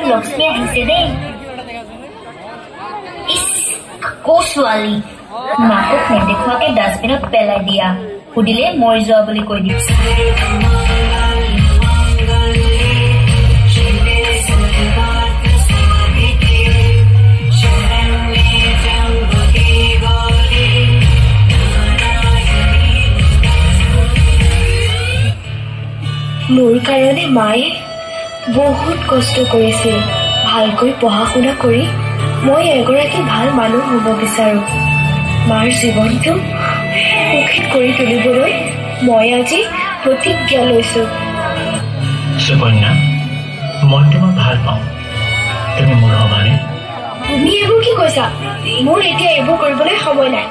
লক্ষ্মী আহিছে দেই আকৌ ছোৱালী মাকক নেদেখুৱাকে ডাষ্টবিনত পেলাই দিয়া সুধিলে মই যোৱা বুলি কৈ দিছে মোৰ কাৰণে মায়ে বহুত কষ্ট কৰিছিল ভালকৈ পঢ়া শুনা কৰি মই এগৰাকী ভাল মানুহ হ'ব বিচাৰো মাৰ জীৱনটো সুখী কৰি তুলিবলৈ মই আজি প্ৰতিজ্ঞা লৈছো সুকন্যা মই তোমাক ভাল পাওঁ তুমি মোৰ হবানে তুমি এইবোৰ কি কৈছা মোৰ এতিয়া এইবোৰ কৰিবলৈ সময় নাই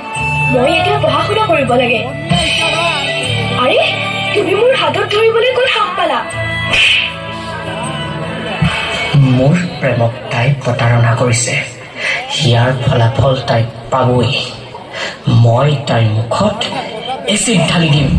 মই এতিয়া পঢ়া শুনা কৰিব লাগে আৰে তুমি মোৰ হাতত ধৰিবলৈ ক'ত সাহ পালা মোৰ প্ৰেমক তাই প্ৰতাৰণা কৰিছে ইয়াৰ ফলাফল তাই পাবই মই তাইৰ মুখত এচিড ঢালি দিম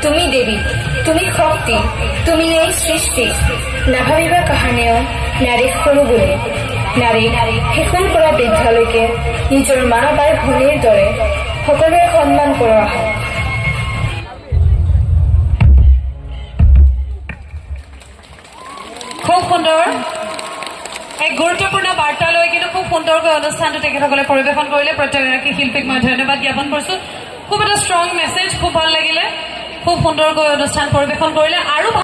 তুমি দেবী তুমি শক্তি তুমি এই সৃষ্টি নাভাবিবা কাহানেও নাৰী সৰু বুলি নাৰী শিশুৰ পৰা বৃদ্ধালৈকে নিজৰ মা বা ভনীৰ দৰে সকলোৱে সন্মান কৰা হয় খুব সুন্দৰ এক গুৰুত্বপূৰ্ণ বাৰ্তা লৈ কিন্তু খুব সুন্দৰকৈ অনুষ্ঠানটো তেখেতসকলে পৰিৱেশন কৰিলে প্ৰত্যেকগৰাকী শিল্পীক মই ধন্যবাদ জ্ঞাপন কৰিছো খুব এটা ষ্ট্ৰং মেছেজ খুব ভাল লাগিলে খুব সুন্দৰকৈ অনুষ্ঠান পৰিৱেশন কৰিলে আৰু